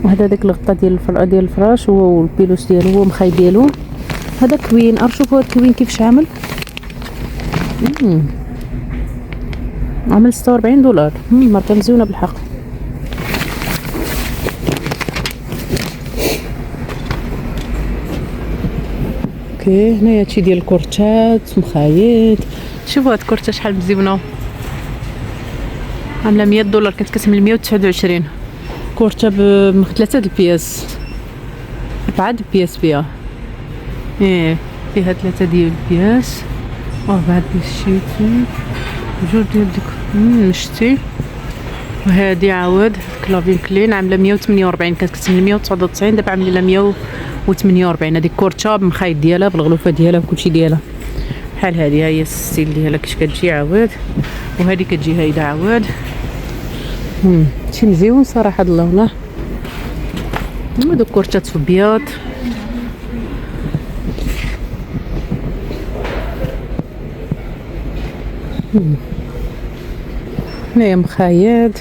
وهذا داك الغطاء ديال الفراش والبيلوس ديالو هو مخاي ديالو. هذا كوين. شوفوا هذا الكوين كيفاش عامل. عامل $46. ماركه مزيونه بالحق. اوكي هنايا هادشي ديال الكورتات مخايط. شوفوا هاد الكورته شحال مزيونه، عامله $100. كانت كتعمل 129. كورته ب3 البياس، 4 البياس فيها. فيها 3 ديال البياس. بعد الشيتي جوج ديال ديك شتي. وهادي عاود كلافين كلين عامله 148. كانت كتعمل 199 دابا عاملين لها 148. هذيك كورته بمخايط ديالها بالغلوفه ديالها بكلشي ديالها. بحال هذه هي الستيل ديالها كيفاش كتجي عاود. وهذه كتجي هايده عاود. شي مزيون صراحه اللون. هادو كورتات في بياض. هنايا مخايد.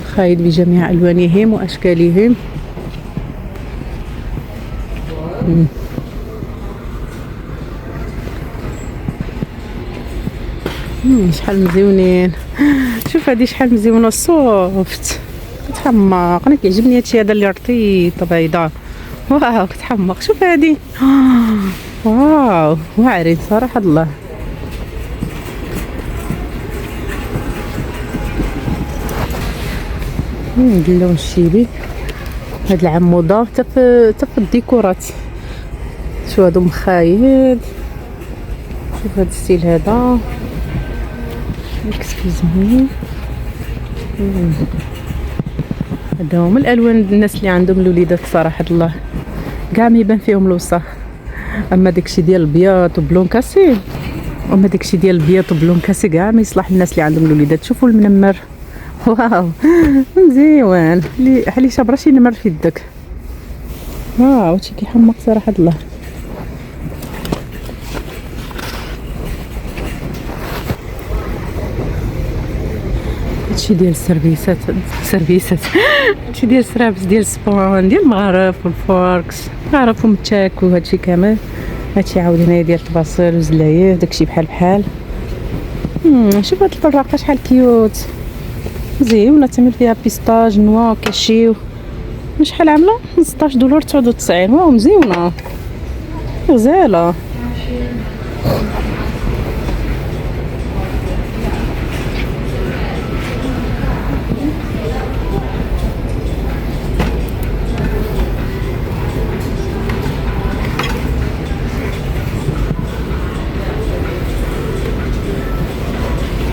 مخايد بجميع الوانهم واشكالهم. شحال مزيونين. شوف هادي شحال مزيونه صوفت كتحمق. انا كيعجبني هادشي هذا اللي رطيطه بيضاء. واو كتحمق. شوف هادي واو واعرين صراحه الله. اللون الشيبي. هاد العموضه حتى في الديكورات. شو هادو مخايد. شوف هاد الستيل هذا اكسكيوزمي. هذا هما الالوان الناس اللي عندهم الوليدات صراحه الله كاع ما يبان فيهم الوسخ. اما داكشي ديال البياض وبلون كاسي، كاع ما يصلح للناس اللي عندهم الوليدات. شوفوا المنمر واو مزيوان. حلي شابره شي نمر في يدك. واو هادشي كيحمق صراحه الله. هادشي ديال السيرفيسات هادشي ديال السرابس ديال السبون ديال المغرب والفوركس عرف ومتاك وهادشي كامل. هادشي عاود هنايا ديال الباصل وزلايف داكشي بحال شوف هاد الفراقه شحال كيوت مزيونه. تعمل فيها بيستاج نوا كاشيو. شحال عامله $16.99. واو مزيونه غزاله.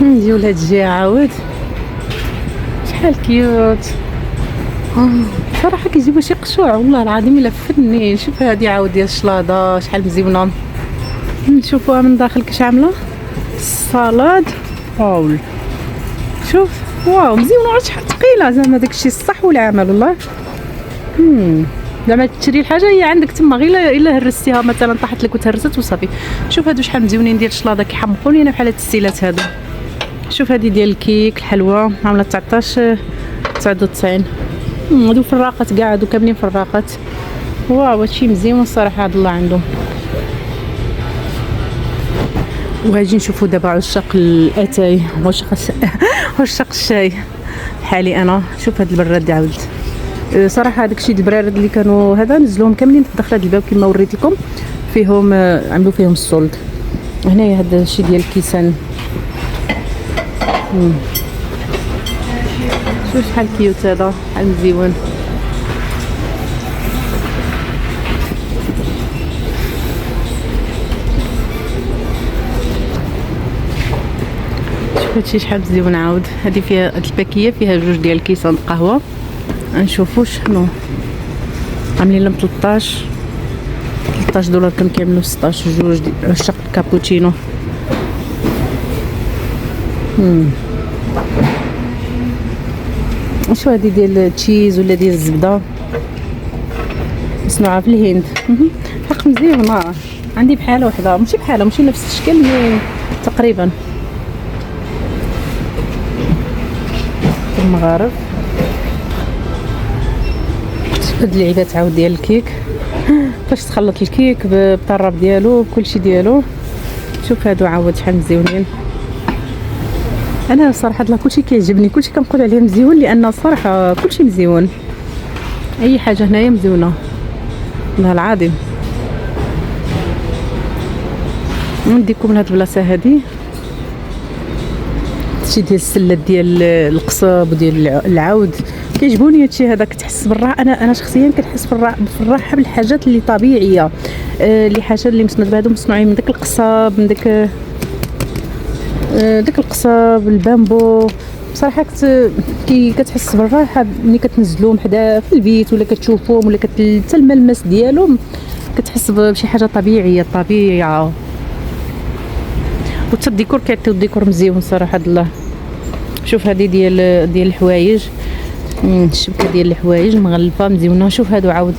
نجيو لهاد الجهه عاود شحال كيوت. صراحه كيجيبوا شي قشوع والله العظيم الا فنين. شوف هادي عاود ديال الشلاضه شحال مزيونه. نشوفوها من داخل كيش عامله الصالاد باول. شوف واو مزيونه شحال ثقيله زعما داكشي الصح والعمل والله. زعما تشري الحاجه هي عندك تما غير الا هرستيها مثلا طاحت لك وتهرست وصافي. شوف هادو شحال مزيونين ديال الشلاضه كيحمقوني انا بحال هاد السيلات هادو. شوف هادي ديال الكيك الحلوى عامله 19.99. هادو فراقات كاع هادو كاملين فراقات. واو هادشي مزيون الصراحه عاد الله عندهم. وغادي نشوفوا دابا عشاق الاتاي عشاق الشاي بحالي انا. شوف هاد البراد عاود صراحه داكشي البراد اللي كانوا هذا نزلوهم كاملين في داخل هاد الباب كما وريت لكم فيهم عملوا فيهم السولد. هنايا هذا الشيء ديال الكيسان. شوف شحال كيوت هذا شحال مزيون. شوف هادشي شحال مزيون عاود. هذه فيها هاد الباكيه فيها جوج ديال الكيسان قهوه. نشوفوا شنو عاملين لهم $13 كانوا كيعملوا 16 جوج عشاق الكابوتشينو. شو هادي ديال التشيز ولا ديال الزبده مصنوعه في الهند. حق مزيونه. عندي بحالها وحده ماشي بحالها ماشي نفس الشكل مي تقريبا في المغارب. هاد اللعيبات عاود ديال الكيك فاش تخلط الكيك بالطراب ديالو بكلشي ديالو. شوف هادو عاود شحال مزيونين. انا صراحه الله كلشي كيعجبني كلشي كنقول عليه مزيون لان الصراحه كلشي مزيون. اي حاجه هنايا مزيونه والله العظيم. نديكم لهاد البلاصه هادي هادشي ديال السلات ديال القصب وديال العود كيعجبوني هادشي هذا. كتحس بالراحه. انا شخصيا كنحس بالراحه بالحاجات اللي طبيعيه اللي حاجه اللي هادو مصنوعين من داك القصب من داك القصب البامبو. بصراحه كتحس بالراحه ملي كتنزلوهم حدا في البيت ولا كتشوفوهم ولا حتى الملمس ديالهم كتحس بشي حاجه طبيعيه الطبيعه. وحتى الديكور كيعطيو الديكور مزيون صراحه الله. شوف هذه ديال الحوايج الشبكه ديال الحوايج مغلفه مزيونه. شوف هادو عاود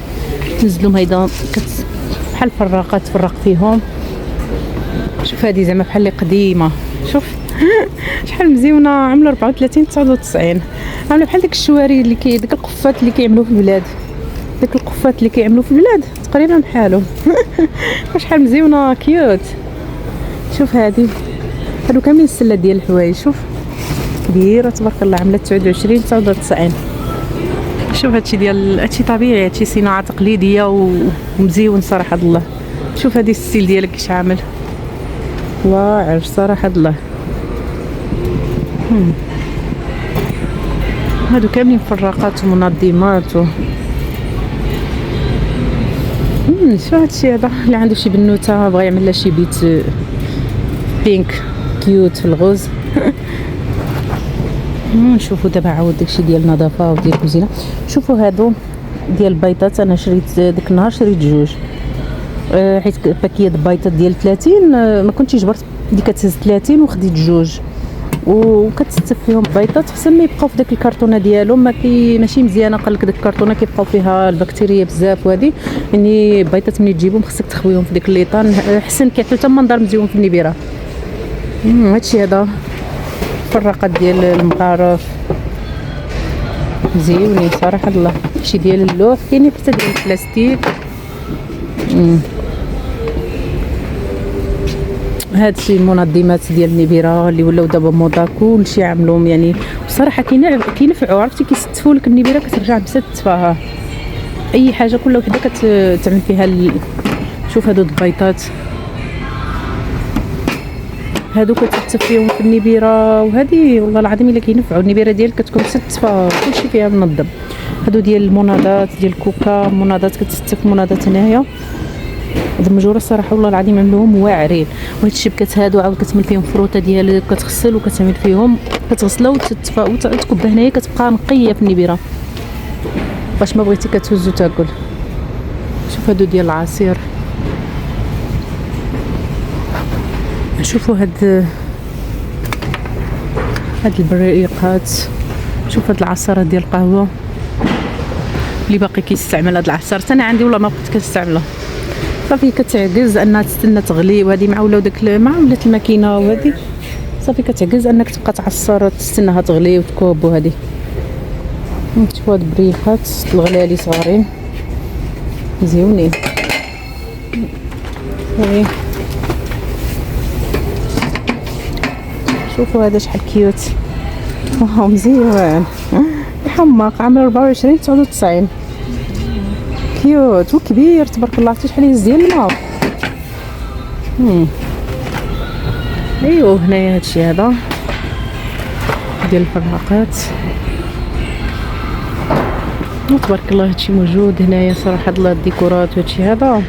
تنزلهم هيدا بحال فراقات تفرق فيهم. شوف هذه زعما بحال اللي قديمه. شوف شحال مزيونه عامله 34.99. عامله بحال داك الشواري اللي داك القفات اللي كيعملوه في البلاد. داك القفات اللي كيعملوه في البلاد تقريبا بحالهم. شحال مزيونه كيوت. شوف هادو كاملين السله ديال الحوايج. شوف كبيره تبارك الله عامله 29.99. شوف هادشي طبيعي هادشي صناعه تقليديه ومزيون صراحه الله. شوف هادي الستيل ديالك كيش عامل واعر صراحه الله. هادو كاملين فراقات ومنظمات شو هادشي هذا اللي عنده شي بنوته بغا يعمل لها شي بيت بينك كيوت في الغوز. نشوفوا دابا عاود داكشي ديال النظافه وديال الكوزينه. شوفوا هادو ديال البيضات. انا شريت داك النهار شريت جوج حيت باكيه البيضات ديال 30 ما كنتش جبرت اللي كتهز 30 وخديت جوج. وكتستف فيهم بيضات حسن ما يبقاو في داك الكرتونه ديالهم ماشي مزيانه. قال لك ديك الكرتونه كيبقاو فيها البكتيريا بزاف وهذه، يعني البيضات ملي تجيبهم خصك تخويهم في ديك الليطان حسن كيعطيو حتى منظر مزيون في النبيره. هادشي هذا فراقات ديال المغارف مزيونين صراحه الله. شي ديال اللوح كاينين حتى ديال البلاستيك. هادشي المنظمات ديال النبيره اللي ولاو دابا موضه كلشي عاملهم يعني بصراحه كينفعوا. عرفتي كيستفوا لك النبيره كترجع مستفاها اي حاجه كل وحده كتعمل فيها شوف هادو البيضات هادو كتستف فيهم في النبيره وهذه والله العظيم الا كينفعوا. النبيره ديالك كتكون مستفا كلشي فيها منظم. هادو ديال المناضات ديال كوكا مناضات كتستف مناضات هنايا هاد المجوره الصراحه والله العظيم عملوهم واعرين. وهاد الشبكات هادو عاود كتعمل فيهم فروته ديالك كتغسل وكتعمل فيهم كتغسلها وتتفا وتكب هنايا كتبقى نقيه في النبيره باش ما بغيتي كتهز وتاكل. شوف هادو ديال العصير. شوفوا هاد البريقات. شوف هاد العصاره ديال القهوه اللي باقي كيستعمل هاد العصير. انا عندي والله ما بقيت كنستعملها صافي كتعجز انها تستنى تغلي. وهذه مع ولاو داك مع ولات الماكينه وهذه صافي كتعجز انك تبقى تعصر تستناها تغلي وتكوب. وهذه شوف هاد البريقات الغلالي صغارين مزيونين. شوفوا هذا شحال كيوت واو مزيان حماق عامل 24 99 كيوت وكبير تبارك الله. عرفتي شحال يهز ديال الماء. ايوا هنايا هادشي هذا ديال الفراقات تبارك الله. هادشي موجود هنايا صراحه الله الديكورات وهادشي هذا.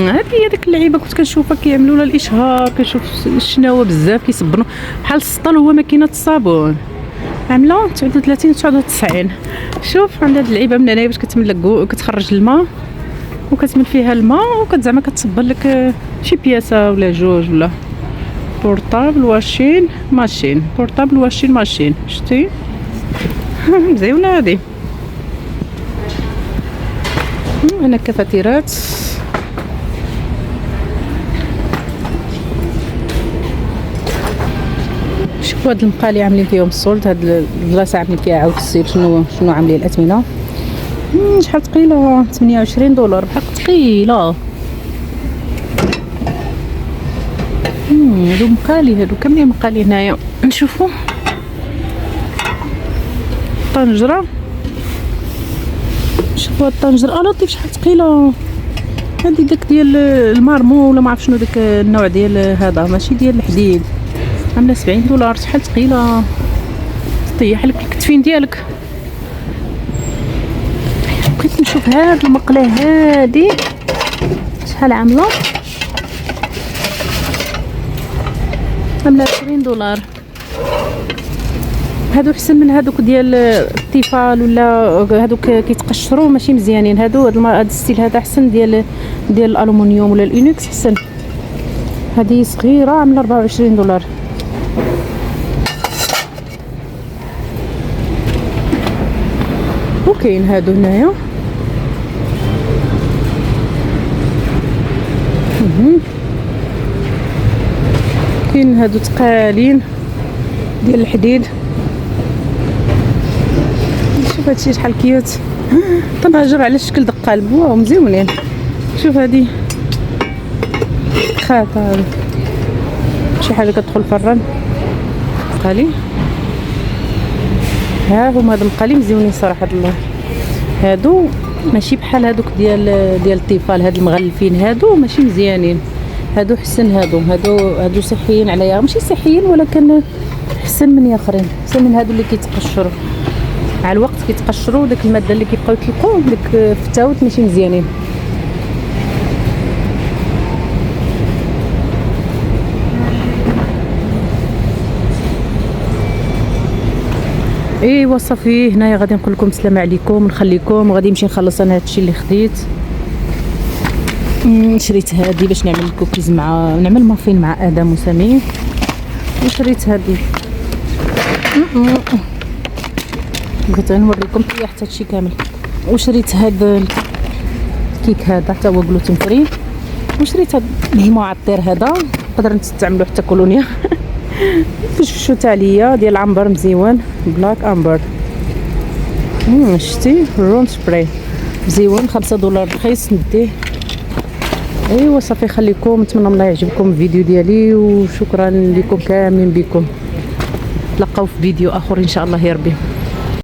هذه ديك اللعيبه كنت كنشوفها كيعملوا لها الاشهار. كنشوف الشناوه بزاف كيصبنوا بحال السطل هو ماكينه الصابون عامله 39 99. شوف عندها هاد اللعيبه من هنايا باش كتملك كتخرج الماء وكتمل فيها الماء وكتزعما كتصبر لك شي بياسه ولا جوج ولا بورطابل واشين ماشين بورطابل واشين ماشين. شتي مزيونه هادي. هنا كفاتيرات. شوفوا هاد المقالي عاملين فيهم السولد. هاد البلاصه عاملين فيها عاود السير شنو عاملين الاثمنه. شحال ثقيله 28 دولار بحق ثقيله. هادو مقالي هادو كاملين مقالي. هنايا نشوفوا طنجره. شوفوا هاد الطنجره لطيف شحال ثقيله. هادي داك ديال المارمو ولا ما عرف شنو داك النوع ديال هذا ماشي ديال الحديد عامله 70 دولار. شحال ثقيله تطيح لك الكتفين ديالك. بغيت نشوف هاد المقله هادي شحال عامله. عامله 20 دولار. هادو حسن من هادوك ديال التيفال ولا هادوك كيتقشروا ماشي مزيانين. هاد الستيل هذا حسن ديال الالومنيوم ولا الانكس حسن. هذه صغيره عامله 24 دولار. وكاين هادو هنايا كاين هادو تقالين ديال الحديد. شوف هادشي شحال كيوت تنهجر على شكل دق قلب واو مزيونين. شوف هادي خاطر شي حاجه كتدخل الفران قالي. ها هما هاد المقالي مزيونين صراحه الله. هادو ماشي بحال هادوك ديال الطيفال. هاد المغلفين هادو ماشي مزيانين. هادو حسن. هادو صحيين عليا ماشي صحيين ولكن حسن من اخرين. حسن من هادو اللي كيتقشروا مع الوقت كيتقشروا داك الماده اللي كيبقاو يطلقوا داك فتاوت ماشي مزيانين. ايوا صافي هنايا غادي نقول لكم السلام عليكم ونخليكم. غادي نمشي نخلص انا هادشي اللي خديت. شريت هذه باش نعمل الكوكيز مع نعمل مافين مع ادم وسمير. وشريت هذه بغيت نوريكم فيها حتى هادشي كامل. وشريت هذا الكيك هذا حتى هو جلوتين فري. وشريت هاد المعطر هذا تقدر تستعملوه حتى كولونيا. فشفشو تاع ليا ديال العنبر مزيون بلاك امبر. شتي روم سبراي مزيون $5 رخيص نديه. ايوا صافي خليكم، نتمنى الله يعجبكم الفيديو ديالي وشكرا لكم كاملين بكم. نتلاقاو في فيديو اخر ان شاء الله يا ربي.